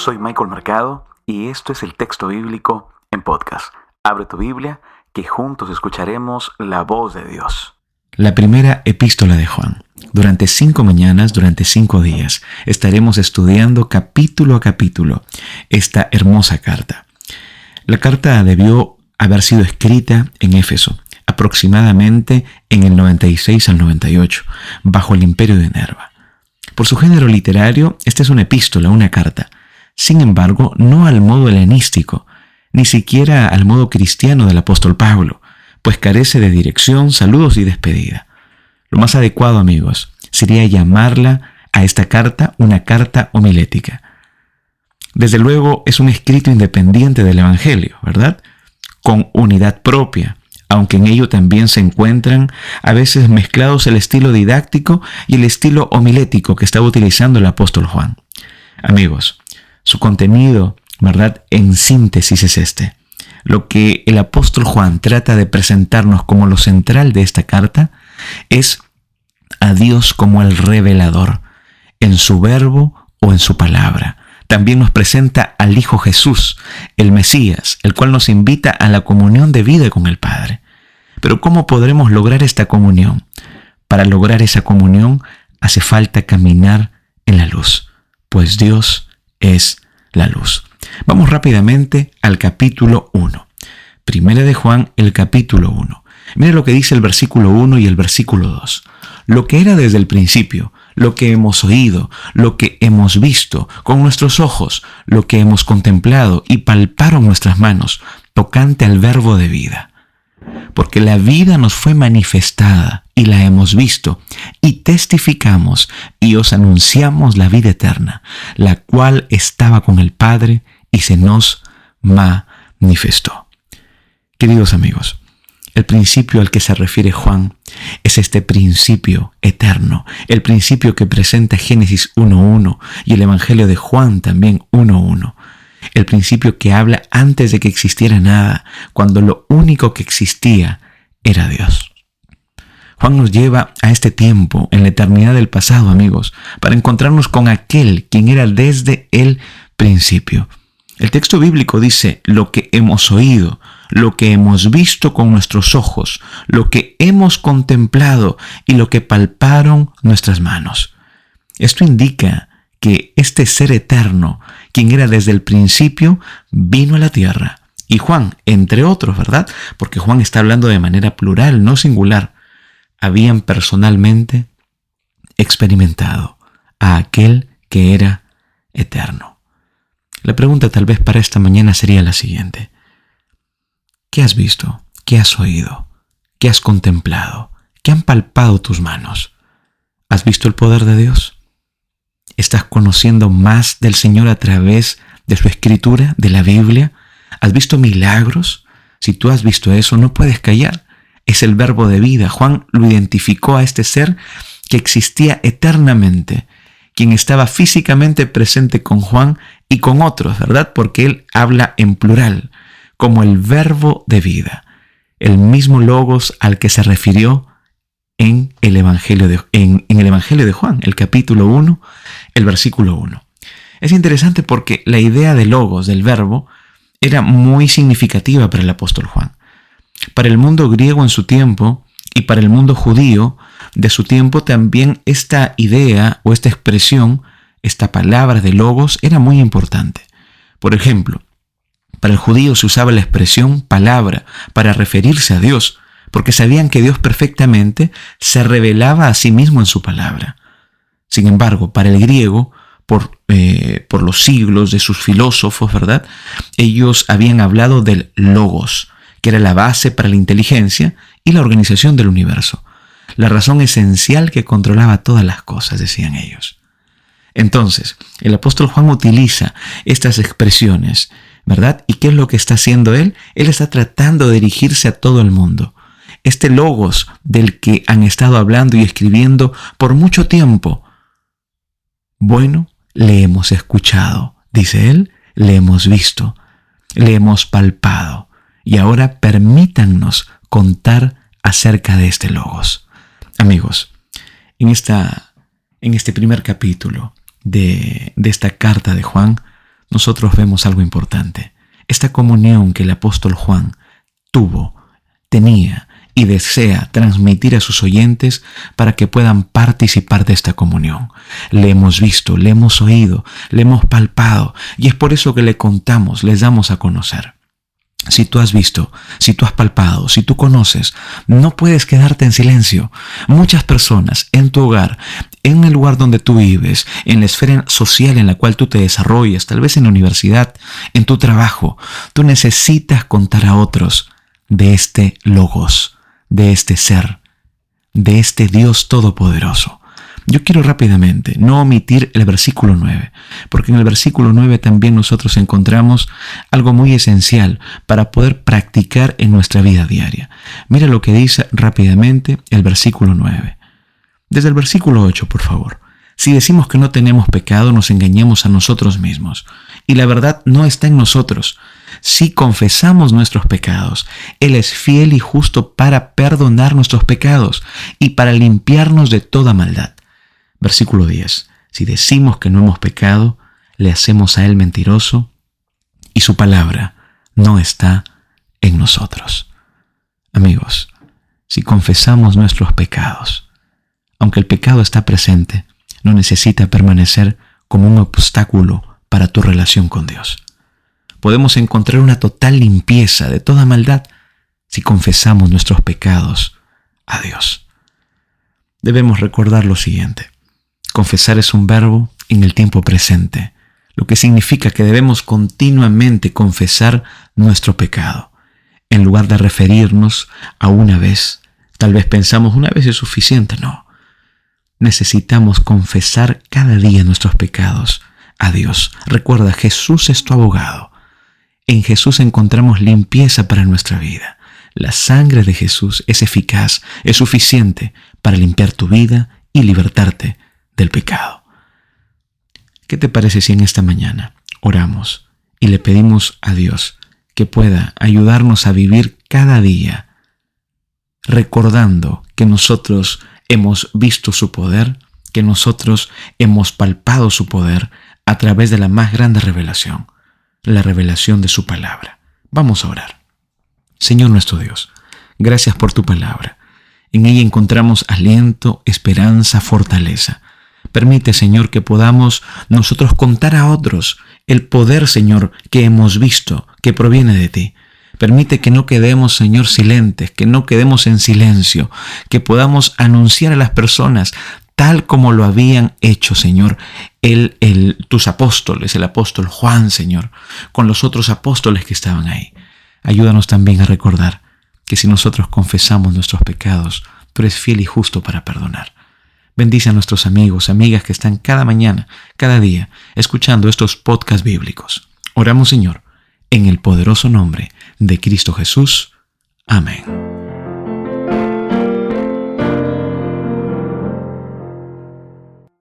Soy Michael Mercado y esto es el texto bíblico en podcast. Abre tu Biblia, que juntos escucharemos la voz de Dios. La primera epístola de Juan. Durante 5 mañanas, durante 5 días, estaremos estudiando capítulo a capítulo esta hermosa carta. La carta debió haber sido escrita en Éfeso, aproximadamente en el 96 al 98, bajo el imperio de Nerva. Por su género literario, esta es una epístola, una carta. Sin embargo, no al modo helenístico, ni siquiera al modo cristiano del apóstol Pablo, pues carece de dirección, saludos y despedida. Lo más adecuado, amigos, sería llamarla a esta carta una carta homilética. Desde luego, es un escrito independiente del Evangelio, ¿verdad? Con unidad propia, aunque en ello también se encuentran a veces mezclados el estilo didáctico y el estilo homilético que estaba utilizando el apóstol Juan. Amigos, su contenido, ¿verdad?, en síntesis es este. Lo que el apóstol Juan trata de presentarnos como lo central de esta carta es a Dios como el revelador, en su verbo o en su palabra. También nos presenta al Hijo Jesús, el Mesías, el cual nos invita a la comunión de vida con el Padre. Pero ¿cómo podremos lograr esta comunión? Para lograr esa comunión hace falta caminar en la luz, pues Dios es la luz. Vamos rápidamente al capítulo 1. Primera de Juan, el capítulo 1. Mire lo que dice el versículo 1 y el versículo 2. Lo que era desde el principio, lo que hemos oído, lo que hemos visto con nuestros ojos, lo que hemos contemplado y palparon nuestras manos, tocante al verbo de vida. Porque la vida nos fue manifestada y la hemos visto, y testificamos y os anunciamos la vida eterna, la cual estaba con el Padre y se nos manifestó. Queridos amigos, el principio al que se refiere Juan es este principio eterno, el principio que presenta Génesis 1:1 y el Evangelio de Juan también 1:1. El principio que habla antes de que existiera nada, cuando lo único que existía era Dios. Juan nos lleva a este tiempo, en la eternidad del pasado, amigos, para encontrarnos con aquel quien era desde el principio. El texto bíblico dice lo que hemos oído, lo que hemos visto con nuestros ojos, lo que hemos contemplado y lo que palparon nuestras manos. Esto indica que este ser eterno, quien era desde el principio, vino a la tierra. Y Juan, entre otros, ¿verdad? Porque Juan está hablando de manera plural, no singular. Habían personalmente experimentado a aquel que era eterno. La pregunta tal vez para esta mañana sería la siguiente. ¿Qué has visto? ¿Qué has oído? ¿Qué has contemplado? ¿Qué han palpado tus manos? ¿Has visto el poder de Dios? ¿Estás conociendo más del Señor a través de su escritura, de la Biblia? ¿Has visto milagros? Si tú has visto eso, no puedes callar. Es el verbo de vida. Juan lo identificó a este ser que existía eternamente, quien estaba físicamente presente con Juan y con otros, ¿verdad? Porque él habla en plural, como el verbo de vida, el mismo logos al que se refirió en el Evangelio de Juan, el capítulo 1, el versículo 1. Es interesante porque la idea de logos, del verbo, era muy significativa para el apóstol Juan. Para el mundo griego en su tiempo y para el mundo judío de su tiempo también esta idea o esta expresión, esta palabra de logos era muy importante. Por ejemplo, para el judío se usaba la expresión palabra para referirse a Dios, porque sabían que Dios perfectamente se revelaba a sí mismo en su palabra. Sin embargo, para el griego, por los siglos de sus filósofos, ¿verdad?, ellos habían hablado del logos, que era la base para la inteligencia y la organización del universo. La razón esencial que controlaba todas las cosas, decían ellos. Entonces, el apóstol Juan utiliza estas expresiones, ¿verdad? ¿Y qué es lo que está haciendo él? Él está tratando de dirigirse a todo el mundo. Este logos del que han estado hablando y escribiendo por mucho tiempo. Bueno, le hemos escuchado, dice él, le hemos visto, le hemos palpado. Y ahora permítannos contar acerca de este logos. Amigos, en este primer capítulo de esta carta de Juan, nosotros vemos algo importante. Esta comunión que el apóstol Juan tenía y desea transmitir a sus oyentes para que puedan participar de esta comunión. Le hemos visto, le hemos oído, le hemos palpado, y es por eso que le contamos, les damos a conocer. Si tú has visto, si tú has palpado, si tú conoces, no puedes quedarte en silencio. Muchas personas en tu hogar, en el lugar donde tú vives, en la esfera social en la cual tú te desarrollas, tal vez en la universidad, en tu trabajo, tú necesitas contar a otros de este Logos, de este ser, de este Dios Todopoderoso. Yo quiero rápidamente no omitir el versículo 9, porque en el versículo 9 también nosotros encontramos algo muy esencial para poder practicar en nuestra vida diaria. Mira lo que dice rápidamente el versículo 9. Desde el versículo 8, por favor. Si decimos que no tenemos pecado, nos engañamos a nosotros mismos, y la verdad no está en nosotros. Si confesamos nuestros pecados, Él es fiel y justo para perdonar nuestros pecados y para limpiarnos de toda maldad. Versículo 10. Si decimos que no hemos pecado, le hacemos a Él mentiroso y su palabra no está en nosotros. Amigos, si confesamos nuestros pecados, aunque el pecado está presente, no necesita permanecer como un obstáculo para tu relación con Dios. Podemos encontrar una total limpieza de toda maldad si confesamos nuestros pecados a Dios. Debemos recordar lo siguiente. Confesar es un verbo en el tiempo presente, lo que significa que debemos continuamente confesar nuestro pecado. En lugar de referirnos a una vez, tal vez pensamos una vez es suficiente, no. Necesitamos confesar cada día nuestros pecados a Dios. Recuerda, Jesús es tu abogado. En Jesús encontramos limpieza para nuestra vida. La sangre de Jesús es eficaz, es suficiente para limpiar tu vida y libertarte del pecado. ¿Qué te parece si en esta mañana oramos y le pedimos a Dios que pueda ayudarnos a vivir cada día recordando que nosotros hemos visto su poder, que nosotros hemos palpado su poder a través de la más grande revelación, la revelación de su palabra? Vamos a orar. Señor nuestro Dios, gracias por tu palabra. En ella encontramos aliento, esperanza, fortaleza. Permite, Señor, que podamos nosotros contar a otros el poder, Señor, que hemos visto, que proviene de ti. Permite que no quedemos, Señor, silentes, que no quedemos en silencio, que podamos anunciar a las personas tal como lo habían hecho, Señor, tus apóstoles, el apóstol Juan, Señor, con los otros apóstoles que estaban ahí. Ayúdanos también a recordar que si nosotros confesamos nuestros pecados, tú eres fiel y justo para perdonar. Bendice a nuestros amigos, amigas que están cada mañana, cada día, escuchando estos podcasts bíblicos. Oramos, Señor, en el poderoso nombre de Cristo Jesús. Amén.